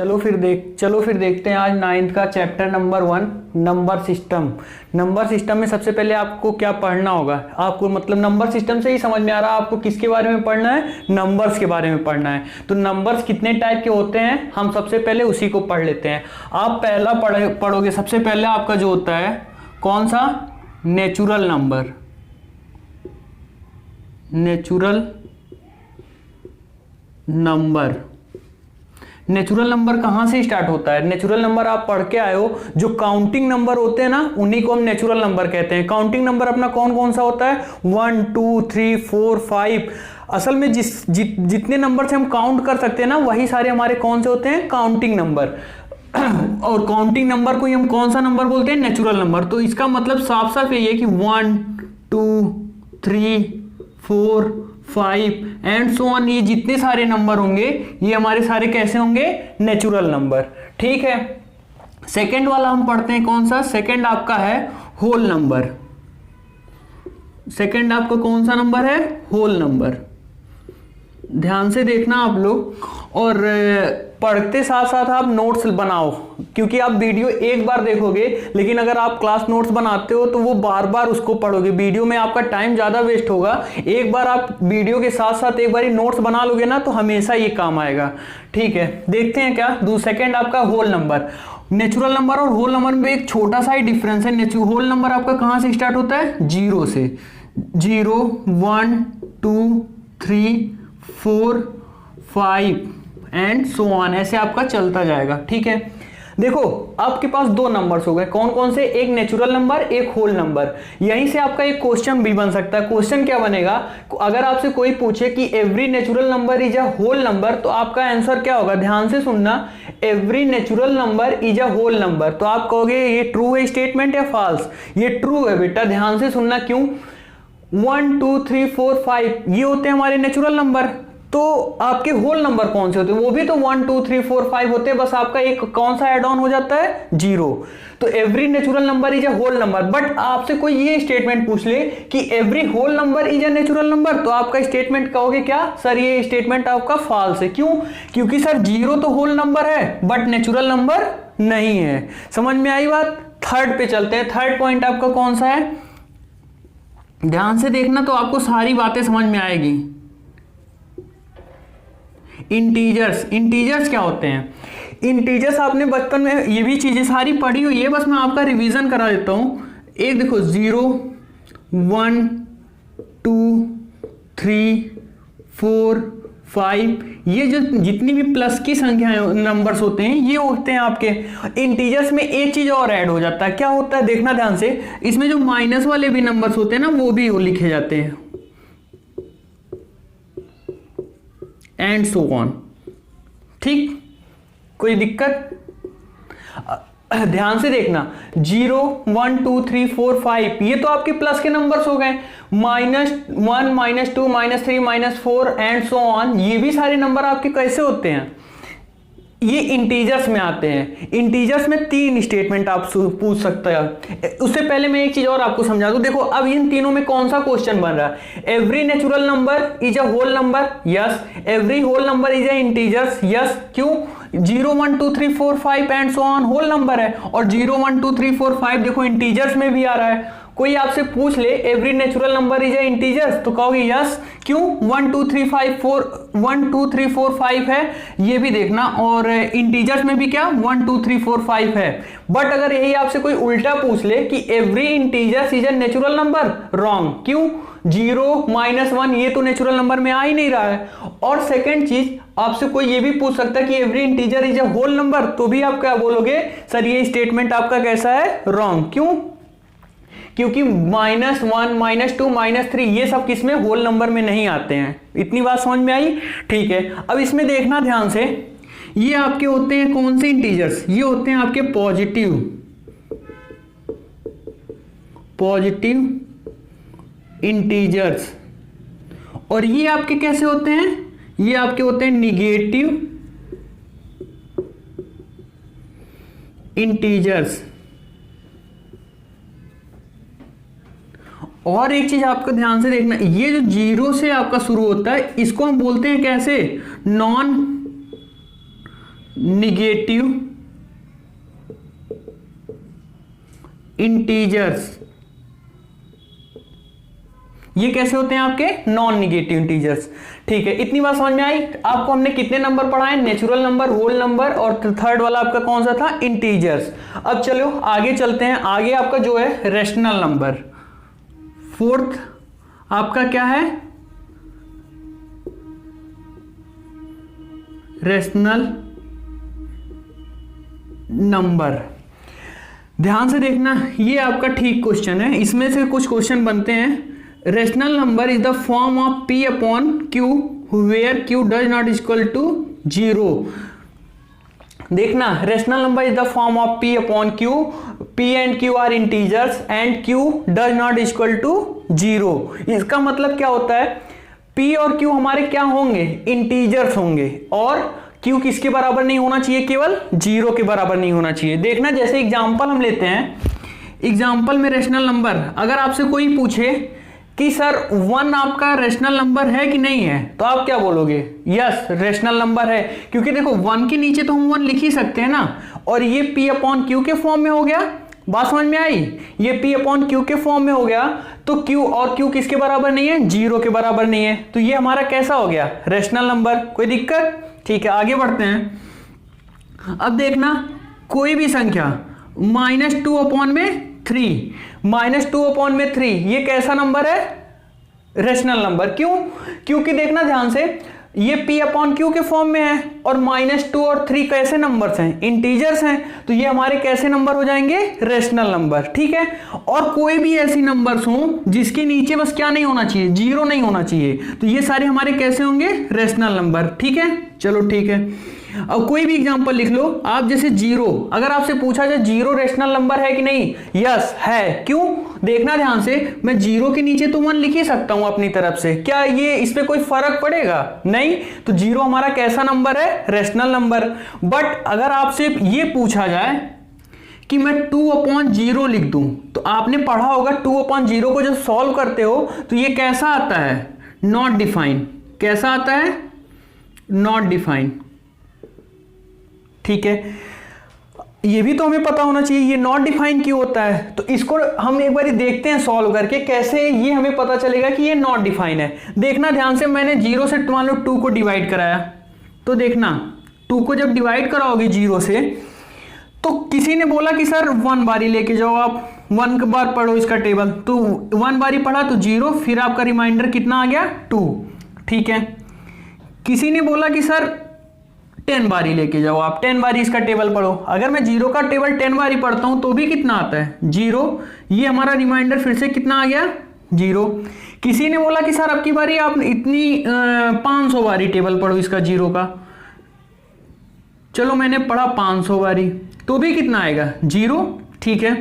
चलो फिर देखते हैं आज 9th का chapter number 1 number system. Number system में सबसे पहले आपको क्या पढ़ना होगा, आपको मतलब नंबर सिस्टम से ही समझ में आ रहा है आपको किसके बारे में पढ़ना है, नंबर्स के बारे में पढ़ना है। तो नंबर्स कितने टाइप के होते हैं हम सबसे पहले उसी को पढ़ लेते हैं। आप पहला पढ़ोगे सबसे पहले आपका जो होता है कौन सा, नेचुरल नंबर। नेचुरल नंबर कहां से स्टार्ट होता है? नेचुरल नंबर आप पढ़ के आए हो, जो काउंटिंग नंबर होते हैं ना उन्हीं को हम नेचुरल नंबर कहते हैं। काउंटिंग नंबर अपना कौन कौन सा होता है, 1 2 3 4 5। असल में जितने नंबर से हम काउंट कर सकते हैं ना वही सारे हमारे कौन से होते हैं, काउंटिंग नंबर। और काउंटिंग नंबर को ही हम कौन सा नंबर बोलते हैं, नेचुरल नंबर। तो इसका मतलब साफ साफ ये है कि 1 2 3 4 5 एंड सो ऑन, ये जितने सारे नंबर होंगे ये हमारे सारे कैसे होंगे, नेचुरल नंबर। ठीक है, सेकंड वाला हम पढ़ते हैं कौन सा, सेकंड आपका है होल नंबर। सेकंड आपका कौन सा नंबर है, होल नंबर। ध्यान से देखना आप लोग, और पढ़ते साथ साथ आप नोट्स बनाओ, क्योंकि आप वीडियो एक बार देखोगे लेकिन अगर आप क्लास नोट्स बनाते हो तो वो बार बार उसको पढ़ोगे, वीडियो में आपका टाइम ज़्यादा वेस्ट होगा। एक बार आप वीडियो के साथ साथ एक बार नोट्स बना लोगे ना तो हमेशा ये काम आएगा। ठीक है, देखते हैं क्या, सेकंड आपका होल नंबर। नेचुरल नंबर और होल नंबर में एक छोटा सा ही डिफरेंस है। होल नंबर आपका कहाँ से स्टार्ट होता है, 0 से। 0 1 2 3 4 5 एंड सो ऑन, ऐसे आपका चलता जाएगा। ठीक है, देखो आपके पास दो नंबर्स हो गए, कौन कौन से, एक नेचुरल नंबर एक होल नंबर। यहीं से आपका एक क्वेश्चन भी बन सकता है। क्वेश्चन क्या बनेगा, अगर आपसे कोई पूछे कि every natural number is a whole number, तो आपका आंसर क्या होगा, ध्यान से सुनना, every natural number is a whole number. तो आप कहोगे ये ट्रू है स्टेटमेंट या फॉल्स, ये ट्रू है बेटा। ध्यान से सुनना, क्यों, 1 2 3 4 5 ये होते हैं हमारे नेचुरल नंबर। तो आपके होल नंबर कौन से होते हैं, वो भी तो 1 2 3 4 5 होते हैं, बस आपका एक कौन सा एड ऑन हो जाता है, 0। तो every natural number is a whole number. But आपसे कोई ये स्टेटमेंट पूछ ले कि every whole number is a natural number, तो आपका स्टेटमेंट कहोगे क्या, सर ये स्टेटमेंट आपका फॉल्स है। क्यों, क्योंकि सर 0 तो होल नंबर है बट नेचुरल नंबर नहीं है। समझ में आई बात। थर्ड पे चलते हैं। थर्ड पॉइंट आपका कौन सा है, ध्यान से देखना तो आपको सारी बातें समझ में आएगी। इंटीजर्स क्या होते हैं, इंटीजर्स आपने बचपन में ये भी चीजें सारी पढ़ी हुई है, बस मैं आपका रिवीजन करा देता हूं। एक देखो 0 1 2 3 4 5, ये जो जितनी भी प्लस की संख्याएं नंबर्स होते हैं ये होते हैं आपके इंटीजर्स में। एक चीज और ऐड हो जाता है, क्या होता है, देखना ध्यान से, इसमें जो माइनस वाले भी नंबर्स होते हैं ना वो भी लिखे जाते हैं, एंड सो ऑन। ठीक, कोई दिक्कत, ध्यान से देखना, 0 1 2 3 4 5 ये तो आपके प्लस के नंबर्स हो गए, -1 -2 -3 -4 एंड सो ऑन, ये भी सारे नंबर आपके कैसे होते हैं, ये इंटीजर्स में आते हैं। इंटीजर्स में 3 स्टेटमेंट आप पूछ सकते हैं। उससे पहले मैं एक चीज और आपको समझा दूं, देखो अब इन तीनों में कौन सा क्वेश्चन बन रहा है, every natural number is a whole number, yes. Every whole number is a integers, yes. क्यों, 0 1 2 3 4 5 and so on whole number है, और 0 1 2 3 4 5 देखो इंटीजर्स में भी आ रहा है। कोई आपसे पूछ ले every natural number is a integers, तो कहोगे यस। क्यों, 1 2 3 4 5 है, ये भी देखना, और इंटीजर्स में भी क्या 1 2 3 4 5 है। बट अगर यही आपसे कोई उल्टा पूछ ले कि every integers is a natural number, wrong. क्यों, 0 -1 ये तो नेचुरल नंबर में आ ही नहीं रहा है। और सेकंड चीज, आपसे कोई ये भी पूछ सकता है कि every integer is a whole number, तो भी आप क्या बोलोगे, सर ये स्टेटमेंट आपका कैसा है, रॉन्ग। क्यों, क्योंकि -1 -2 -3 ये सब किसमें, होल नंबर में नहीं आते हैं। इतनी बात समझ में आई। ठीक है, अब इसमें देखना ध्यान से, ये आपके होते हैं कौन से इंटीजर्स, ये होते हैं आपके पॉजिटिव इंटीजर्स, और ये आपके कैसे होते हैं, ये आपके होते हैं निगेटिव इंटीजर्स। और एक चीज आपको ध्यान से देखना, ये जो 0 से आपका शुरू होता है इसको हम बोलते हैं कैसे, निगेटिव इंटीजर्स, ये कैसे होते हैं आपके नॉन निगेटिव इंटीजर्स। ठीक है, इतनी बात समझ में आई। आपको हमने कितने नंबर पढ़ाए, नेचुरल नंबर, होल नंबर, और थर्ड वाला आपका कौन सा था, इंटीजर्स। अब चलो आगे चलते हैं। आगे आपका जो है रेशनल नंबर, फोर्थ आपका क्या है, रेशनल नंबर। ध्यान से देखना, ये आपका ठीक क्वेश्चन है, इसमें से कुछ क्वेश्चन बनते हैं। Rational number is the form of p upon q where q does not equal to 0। देखना, rational number is the form of p upon q, p and q are integers and q does not equal to 0। इसका मतलब क्या होता है, p और q हमारे क्या होंगे, इंटीजर्स होंगे, और q किसके बराबर नहीं होना चाहिए, केवल 0 के बराबर नहीं होना चाहिए। देखना, जैसे एग्जांपल हम लेते हैं, एग्जांपल में रेशनल नंबर, अगर आपसे कोई पूछे कि सर 1 आपका रेशनल नंबर है कि नहीं है, तो आप क्या बोलोगे, यस रेशनल नंबर है, क्योंकि देखो 1 के नीचे तो हम 1 लिख ही सकते हैं ना, और ये p अपॉन क्यू के फॉर्म में हो गया। बात समझ में आई, ये p अपॉन क्यू के फॉर्म में हो गया, तो q और q किसके बराबर नहीं है, 0 के बराबर नहीं है, तो ये हमारा कैसा हो गया, रेशनल नंबर। कोई दिक्कत? ठीक है, आगे बढ़ते हैं। अब देखना, कोई भी संख्या -2 अपॉन में 3, -2 अपॉन में 3, ये कैसा नंबर है, रेशनल नंबर। क्यों? क्योंकि देखना ध्यान से, ये p अपॉन क्यू के फॉर्म में है, और -2 और 3 कैसे नंबर्स हैं, इंटीजर्स हैं, तो ये हमारे कैसे नंबर हो जाएंगे, रेशनल नंबर। ठीक है, और कोई भी ऐसी नंबर्स हो जिसके नीचे बस क्या नहीं होना चाहिए, 0 नहीं होना चाहिए, तो ये सारे हमारे कैसे होंगे, रेशनल नंबर। ठीक है, चलो ठीक है। अब कोई भी एग्जांपल लिख लो आप, जैसे 0, अगर आपसे पूछा जाए 0 रेशनल नंबर है कि नहीं, यस है। क्यों? देखना ध्यान से, मैं 0 के नीचे तो 1 लिख ही सकता हूं अपनी तरफ से, क्या ये इस पे कोई फर्क पड़ेगा, नहीं, तो 0 हमारा कैसा नंबर है, रेशनल नंबर। बट अगर आपसे ये पूछा जाए कि मैं 2 अपॉन 0 लिख दूं, तो आपने पढ़ा होगा 2 अपॉन 0 को जब सॉल्व करते हो तो ये कैसा आता है, नॉट डिफाइन। कैसा आता है, नॉट डिफाइन। ठीक है, ये भी तो हमें पता होना चाहिए ये नॉट डिफाइन क्यों होता है, तो इसको हम एक बार देखते हैं सॉल्व करके कैसे ये हमें पता चलेगा कि ये नॉट डिफाइन है। देखना ध्यान से, मैंने 0 से मान लो 2 को डिवाइड कराया, तो देखना 2 को जब डिवाइड कराओगे 0 से, तो किसी ने बोला कि सर 1 बारी लेके जाओ, आप 1 बार पढ़ो इसका टेबल, तो 1 बारी पढ़ा तो 0, फिर आपका रिमाइंडर कितना आ गया, 2। ठीक है, किसी ने बोला कि सर 10 बारी लेके जाओ, आप 10 बारी इसका टेबल पढ़ो। अगर मैं 0 का टेबल 10 बारी पढ़ता हूं तो भी कितना आता है, 0। ये हमारा रिमाइंडर फिर से कितना आ गया, 0। किसी ने बोला कि सर अब की बारी आप इतनी 500 बारी टेबल पढ़ो इसका 0 का, चलो मैंने पढ़ा 500 बारी, तो भी कितना आएगा, 0। ठीक है,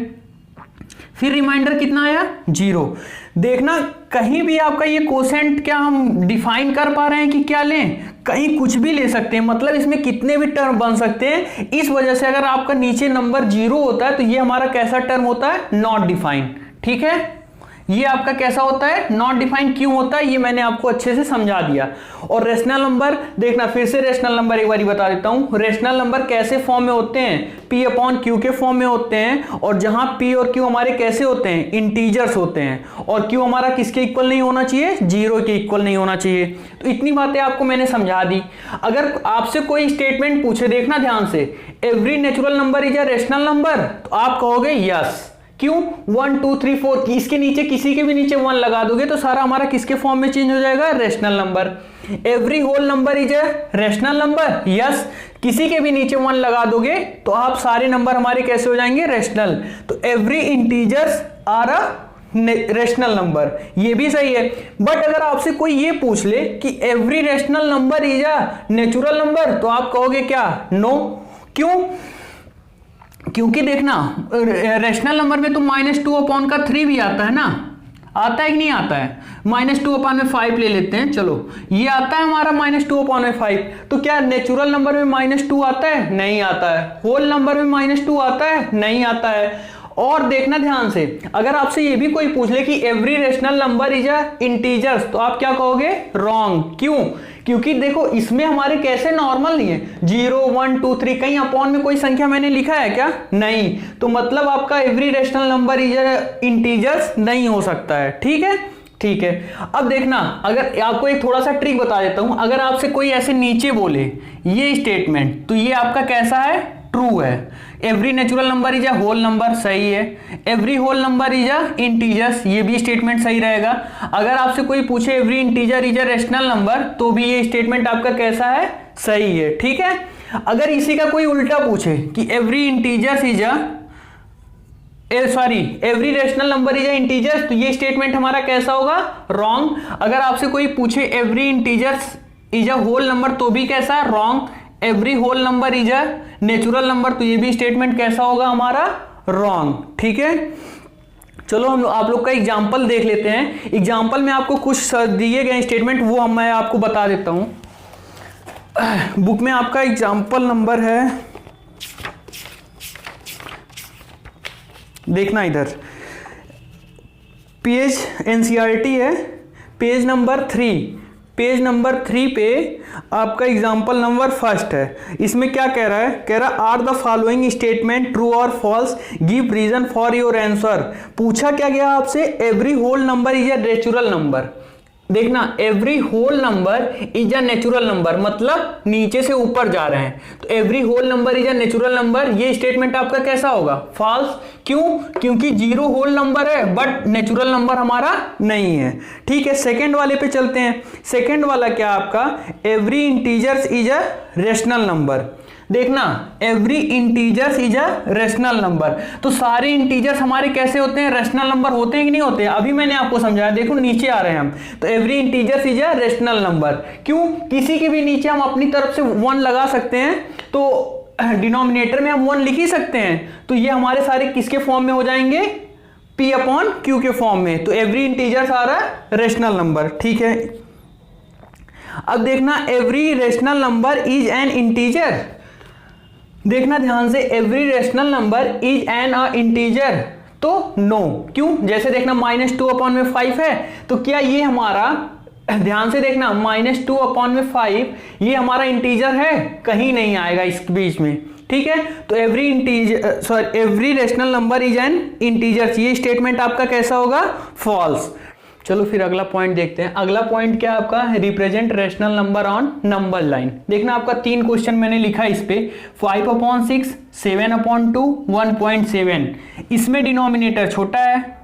फिर रिमाइंडर कितना आया, 0। देखना, कहीं भी आपका ये कोसेंट क्या हम डिफाइन कर पा रहे हैं कि क्या लें, कहीं कुछ भी ले सकते हैं, मतलब इसमें कितने भी टर्म बन सकते हैं। इस वजह से अगर आपका नीचे नंबर 0 होता है तो ये हमारा कैसा टर्म होता है, नॉट डिफाइन। ठीक है, ये आपका कैसा होता है, नॉट डिफाइन क्यों होता है, ये मैंने आपको अच्छे से समझा दिया। और रेशनल नंबर देखना, फिर से रेशनल नंबर एक बार बता देता हूं, रेशनल नंबर कैसे फॉर्म में होते हैं, p अपॉन q के फॉर्म में होते हैं, और जहां p और q हमारे कैसे होते हैं, इंटीजर्स होते हैं, और q हमारा किसके इक्वल नहीं होना चाहिए, 0 के इक्वल नहीं होना चाहिए। तो इतनी बातें आपको मैंने समझा दी। अगर आपसे कोई स्टेटमेंट पूछे, देखना ध्यान से, every natural number is a rational number, तो आप कहोगे यस। क्यों, 1 2 3 4, इसके नीचे किसी के भी नीचे 1 लगा दोगे तो सारा हमारा किसके फॉर्म में चेंज हो जाएगा, rational number. Every whole number is a rational number, yes, किसी के भी नीचे 1 लगा दोगे तो आप सारे नंबर हमारे कैसे हो जाएंगे, रेशनल। तो every integers are a rational number, ये भी सही है। बट अगर आपसे कोई ये पूछ ले कि every rational number is a natural number, तो आप कहोगे क्या, नो। क्यों? क्योंकि देखना, रेशनल नंबर में तो -2 अपॉन का 3 भी आता है ना, आता है कि नहीं आता है, -2 अपॉन में 5 ले लेते हैं, चलो ये आता है हमारा -2 अपॉन में 5, तो क्या नेचुरल नंबर में -2 आता है, नहीं आता है। होल नंबर में -2 आता है, नहीं आता है। और देखना ध्यान से, अगर आपसे ये भी कोई पूछ ले कि every rational number is a integers, तो आप क्या कहोगे, रॉन्ग। क्यों? क्योंकि देखो इसमें हमारे कैसे नॉर्मल नहीं है, 0 1 2 3, कहीं अपॉन में कोई संख्या मैंने लिखा है क्या? नहीं। तो मतलब आपका every rational number is integers नहीं हो सकता है। ठीक है, ठीक है। अब देखना, अगर आपको एक थोड़ा सा ट्रिक बता देता हूं, अगर आपसे कोई ऐसे नीचे बोले ये स्टेटमेंट, तो ये आपका कैसा है? ट्रू है। Every natural number is a whole number, सही है। Every whole number is a integers, ये भी स्टेटमेंट सही रहेगा। अगर आपसे कोई पूछे every integer is a rational number, तो भी ये स्टेटमेंट आपका कैसा है? सही है। ठीक है। अगर इसी का कोई उल्टा पूछे कि every integers is every rational number is a integers, तो ये स्टेटमेंट हमारा कैसा होगा? रॉन्ग। अगर आपसे कोई पूछे every integers is a whole number, तो भी कैसा? Wrong. Every whole number is a natural number, तो ये भी स्टेटमेंट कैसा होगा हमारा? रॉन्ग। ठीक है। चलो हम आप लोग का एग्जांपल देख लेते हैं। एग्जांपल में आपको कुछ दिए गए स्टेटमेंट वो मैं आपको बता देता हूं। बुक में आपका एग्जांपल नंबर है, देखना इधर, पेज एनसीईआरटी है, पेज नंबर 3, पेज नंबर 3 पे आपका एग्जाम्पल नंबर 1 है। इसमें क्या कह रहा है? कह रहा are the following statement true और false, give reason for your answer. पूछा क्या गया आपसे? Every whole number is a natural number. देखना, every whole number is a natural number, मतलब नीचे से ऊपर जा रहे हैं, तो every whole number is a natural number, ये स्टेटमेंट आपका कैसा होगा? फॉल्स। क्यों? क्योंकि 0 होल नंबर है बट नेचुरल नंबर हमारा नहीं है। ठीक है। सेकंड वाले पे चलते हैं। सेकंड वाला क्या आपका? Every integers is a rational number. देखना, every integers is a rational number, तो सारे इंटीजर्स हमारे कैसे होते हैं? रेशनल नंबर होते हैं कि नहीं होते हैं? अभी मैंने आपको समझाया, देखो नीचे आ रहे हैं हम, तो every integers is a rational number. क्यों? किसी के भी नीचे हम अपनी तरफ से 1 लगा सकते हैं, तो डिनोमिनेटर में हम 1 लिख ही सकते हैं, तो ये हमारे सारे किसके फॉर्म में हो जाएंगे? P अपॉन Q के फॉर्म में। तो एवरी इंटीजर्स आ रहा है रेशनल नंबर। ठीक है। अब देखना, every rational number is an integer. देखना ध्यान से, every rational number is an integer, तो नो। क्यों? जैसे देखना -2 अपॉन में 5 है, तो क्या ये हमारा, ध्यान से देखना, -2 अपॉन में 5 ये हमारा इंटीजर है? कहीं नहीं आएगा इस बीच में। ठीक है। तो every rational number is an integer, ये स्टेटमेंट आपका कैसा होगा? फॉल्स। चलो फिर अगला पॉइंट देखते हैं। अगला पॉइंट क्या आपका? Represent rational number on number line. देखना, आपका 3 क्वेश्चन मैंने लिखा इस पे, 5/6, 7/2, 1.7। इसमें डिनोमिनेटर छोटा है,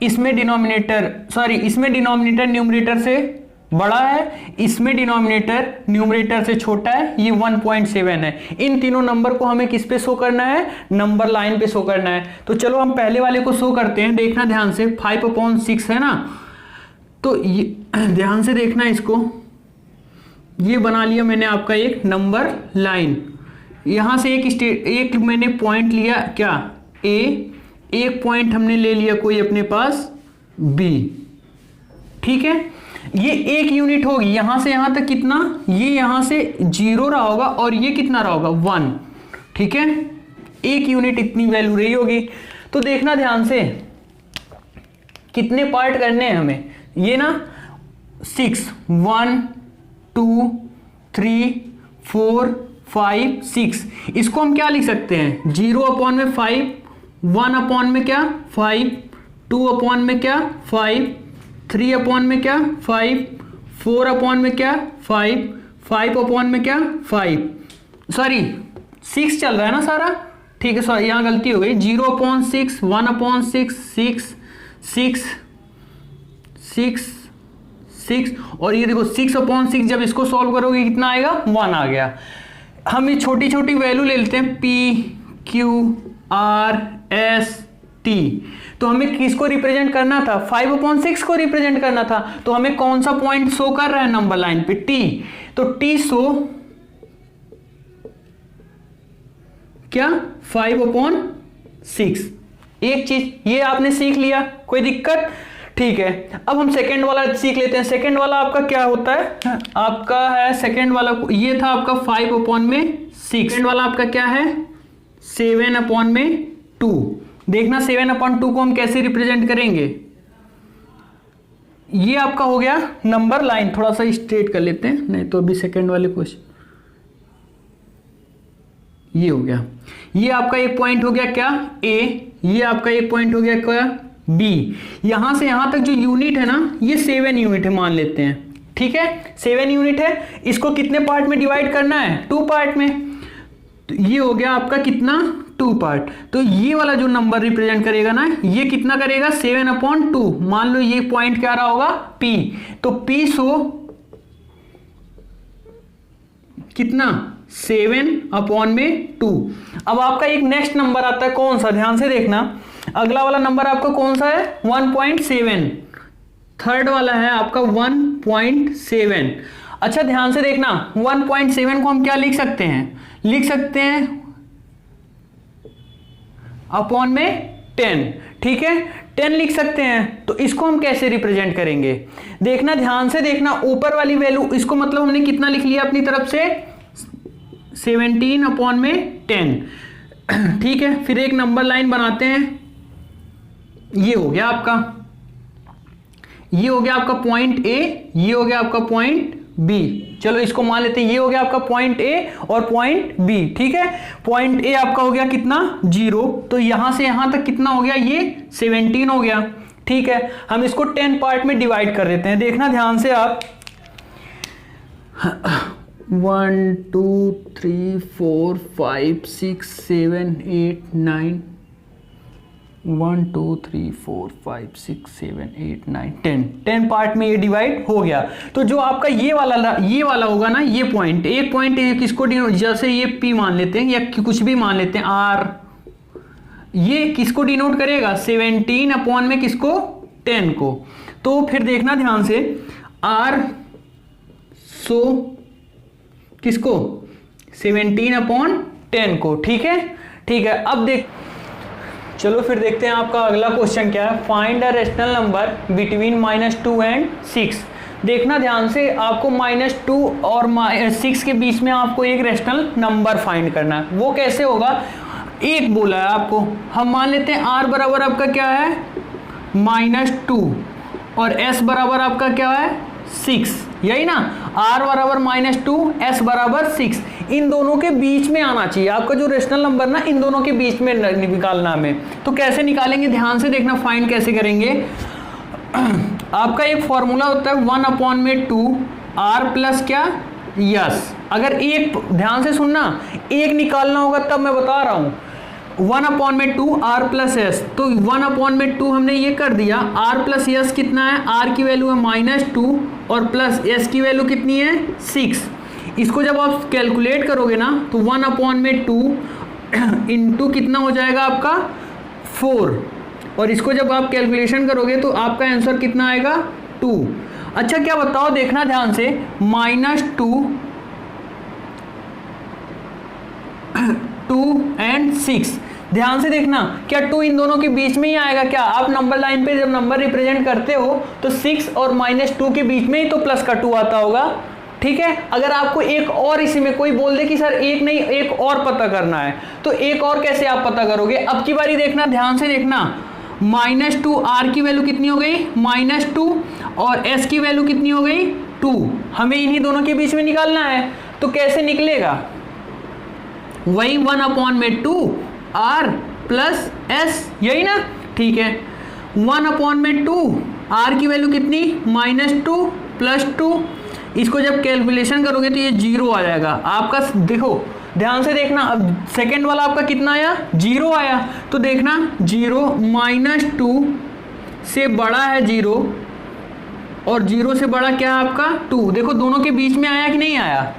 इसमें डिनोमिनेटर न्यूमरेटर से बड़ा है, इसमें डिनोमिनेटर न्यूमरेटर से छोटा है, ये 1.7 है। इन तीनों नंबर को हमें किस पे शो करना है? नंबर लाइन पे शो करना है। तो चलो हम पहले वाले को शो करते हैं। देखना ध्यान से, 5/6 है ना, तो ये ध्यान से देखना, इसको ये बना लिया मैंने आपका एक नंबर लाइन। यहां से एक मैंने पॉइंट लिया, क्या? A, एक पॉइंट हमने ले लिया कोई अपने पास B। ठीक है। ये एक यूनिट होगी, यहां से यहां तक कितना? ये यहां से 0 रहा होगा और ये कितना रहा होगा? 1। ठीक है। एक यूनिट इतनी वैल्यू रही होगी। तो देखना ध्यान से, कितने पार्ट करने हैं हमें? ये ना 6, 1 2 3 4 5 6। इसको हम क्या लिख सकते हैं? 0 अपॉन में 5, 1 अपॉन में क्या? 5, 2 अपॉन में क्या? 5, 3 अपॉन में क्या? 5, 4 अपॉन में क्या? 5, 5 अपॉन में क्या? 5, सॉरी 6 चल रहा है ना सारा। ठीक है, सॉरी यहाँ गलती हो गई। 0/6, 1/6, 6 और ये देखो 6/6, जब इसको सॉल्व करोगे कितना आएगा? 1 आ गया। हम ये छोटी छोटी वैल्यू ले लेते हैं, P Q R S T। तो हमें किसको रिप्रेजेंट करना था? 5/6 को रिप्रेजेंट करना था। तो हमें कौन सा पॉइंट शो कर रहा है नंबर लाइन पे? T। तो T शो क्या? 5/6। एक चीज ये आपने सीख लिया, कोई दिक्कत? ठीक है। अब हम सेकंड वाला सीख लेते हैं। सेकंड वाला आपका क्या होता है? आपका है सेकंड वाला, ये था आपका 5/6। सेकंड वाला आपका क्या है? 7/2। देखना 7/2 को हम कैसे रिप्रेजेंट करेंगे? ये आपका हो गया नंबर लाइन, थोड़ा सा स्ट्रेट कर लेते हैं, नहीं तो अभी सेकंड वाले क्वेश्चन, ये हो गया, ये आपका एक पॉइंट हो गया क्या ए, ये आपका एक पॉइंट हो गया क्या बी। यहां से यहां तक जो यूनिट है ना ये 7 यूनिट है मान लेते हैं, ठीक है 7 यूनिट है। इसको कितने पार्ट में डिवाइड करना है, 2 पार्ट में। तो ये हो गया आपका कितना 2 पार्ट। तो ये वाला जो नंबर रिप्रेजेंट करेगा ना ये कितना करेगा 7/2। मान लो ये पॉइंट क्या रहा होगा P, तो P सो कितना 7/2। अब आपका एक नेक्स्ट नंबर आता है, कौन सा, ध्यान से देखना, अगला वाला नंबर आपका कौन सा है 1.7, थर्ड वाला है आपका 1.7। अच्छा ध्यान से देखना 1.7 को हम क्या लिख सकते हैं, लिख सकते हैं अपॉन में 10, ठीक है 10 लिख सकते हैं। तो इसको हम कैसे रिप्रेजेंट करेंगे, देखना ध्यान से देखना, ऊपर वाली वैल्यू इसको मतलब हमने कितना लिख लिया अपनी तरफ से 17/10, ठीक है। फिर एक नंबर लाइन बनाते हैं, ये हो गया आपका, ये हो गया आपका पॉइंट ए, ये हो गया आपका पॉइंट बी। चलो इसको मान लेते हैं, ये हो गया आपका पॉइंट ए और पॉइंट बी, ठीक है। पॉइंट ए आपका हो गया कितना 0, तो यहां से यहां तक कितना हो गया ये 17 हो गया, ठीक है। हम इसको 10 पार्ट में डिवाइड कर देते हैं, देखना ध्यान से आप 1 2 3 4 5 6 7 8 9 1 2 3 4 5 6 7 8 9 10 पार्ट में ये डिवाइड हो गया। तो जो आपका ये वाला होगा ना, ये पॉइंट, एक पॉइंट किसको डिनोट, जैसे ये P मान लेते हैं या कुछ भी मान लेते हैं R, ये किसको डिनोट करेगा 17 अपॉन में किसको 10 को। तो फिर देखना ध्यान से R सो किसको 17/10 को, ठीक है, ठीक है। अब देख चलो फिर देखते हैं आपका अगला क्वेश्चन क्या है, find a rational number between -2 and 6। देखना ध्यान से, आपको -2 और 6 के बीच में आपको एक रेशनल नंबर फाइंड करना है। वो कैसे होगा, एक बोला है आपको, हम मान लेते हैं R बराबर आपका क्या है -2 और S बराबर आपका क्या है 6, यही ना, R बराबर -2 S बराबर 6, इन दोनों के बीच में आना चाहिए आपका जो रेशनल नंबर ना, इन दोनों के बीच में निकालना हमें। तो कैसे निकालेंगे ध्यान से देखना, फाइंड कैसे करेंगे। आपका एक फॉर्मूला होता है 1/2 R प्लस क्या यस। अगर एक ध्यान से सुनना, एक निकालना होगा तब मैं बता रहा हूं 1/2 R प्लस एस। तो 1/2 हमने ये कर दिया, R प्लस यस कितना है, R की वैल्यू है -2 और प्लस एस की वैल्यू कितनी है 6। इसको जब आप कैलकुलेट करोगे ना तो 1/2 इंटू कितना हो जाएगा आपका 4, और इसको जब आप कैलकुलेशन करोगे तो आपका आंसर कितना आएगा 2। अच्छा क्या बताओ, देखना ध्यान से -2 एंड 6, ध्यान से देखना, क्या 2 इन दोनों के बीच में ही आएगा क्या। आप नंबर लाइन पे जब नंबर रिप्रेजेंट करते हो तो 6 और -2 के बीच में ही तो प्लस का 2 आता होगा, ठीक है। अगर आपको एक और इसी में कोई बोल दे कि सर एक नहीं एक और पता करना है, तो एक और कैसे आप पता करोगे। अब की बारी देखना ध्यान से देखना, -2 R की वैल्यू कितनी हो गई -2 और S की वैल्यू कितनी हो गई 2, हमें इन्हीं दोनों के बीच में निकालना है। तो कैसे निकलेगा, वही 1/2 R प्लस S, यही ना, ठीक है। 1/2 R की वैल्यू कितनी -2 प्लस 2, इसको जब कैलकुलेशन करोगे तो ये 0 आ जाएगा आपका। देखो ध्यान से देखना, अब सेकंड वाला आपका कितना आया 0 आया, तो देखना 0 -2 से बड़ा है 0 और 0 से बड़ा क्या है आपका 2। देखो दोनों के बीच में आया कि नहीं आया।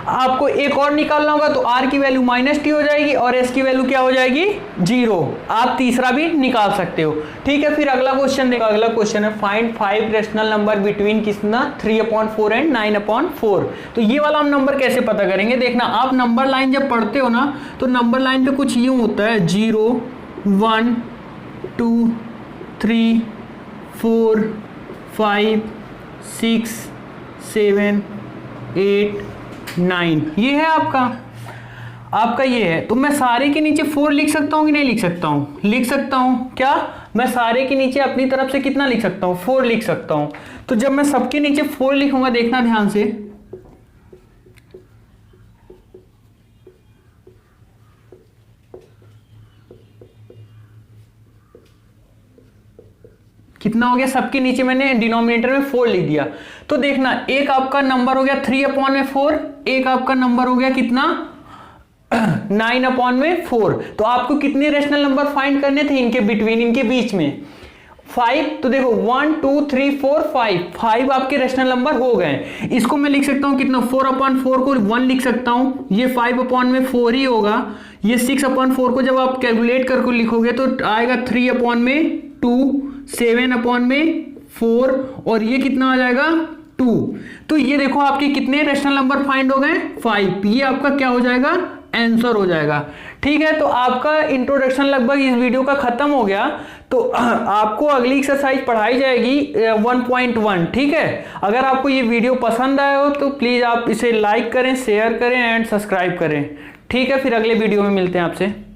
आपको एक और निकालना होगा तो R की वैल्यू -t हो जाएगी और S की वैल्यू क्या हो जाएगी 0। आप तीसरा भी निकाल सकते हो, ठीक है। फिर अगला क्वेश्चन देखो, अगला क्वेश्चन है फाइंड 5 रेशनल नंबर बिटवीन कितना 3/4 एंड 9/4। तो ये वाला हम नंबर कैसे पता करेंगे, देखना आप नंबर लाइन जब पढ़ते हो ना तो नंबर लाइन पे कुछ यूं होता है 0 1 2 3 4 5 6 7 8 9, ये है आपका ये है। तो मैं सारे के नीचे 4 लिख सकता हूँ कि नहीं लिख सकता हूँ, लिख सकता हूँ क्या मैं सारे के नीचे अपनी तरफ से कितना लिख सकता हूं, 4 लिख सकता हूं। तो जब मैं सबके नीचे 4 लिखूंगा, देखना ध्यान से, कितना हो गया, सबके नीचे मैंने डिनोमिनेटर में 4 लिख दिया। तो देखना एक आपका नंबर हो गया 3/4, एक आपका नंबर हो गया कितना 9/4। तो आपको कितने रेशनल नंबर फाइंड करने थे इनके बिटवीन, इनके बीच में 5। तो देखो 1 2 3 4 5 आपके रेशनल नंबर हो गए। इसको मैं लिख सकता हूं कितना, 4/4 को 1 लिख सकता हूं, ये 5/4 ही होगा। ये 6/4 को जब आप कैलकुलेट करके लिखोगे तो आएगा 3/2, 7/4 और ये कितना आ जाएगा 2। तो ये देखो आपके कितने रेशनल नंबर फाइंड हो गए, 5। ये आपका क्या हो जाएगा, आंसर हो जाएगा। ठीक है, तो आपका इंट्रोडक्शन लगभग इस वीडियो का खत्म हो गया। तो आपको अगली एक्सरसाइज पढ़ाई जाएगी 1.1। ठीक है, अगर आपको ये वीडियो पसंद आया हो तो प्लीज आप इसे लाइक करें, शेयर करें एंड सब्सक्राइब करें। ठीक है, फिर अगले वीडियो में मिलते हैं आपसे।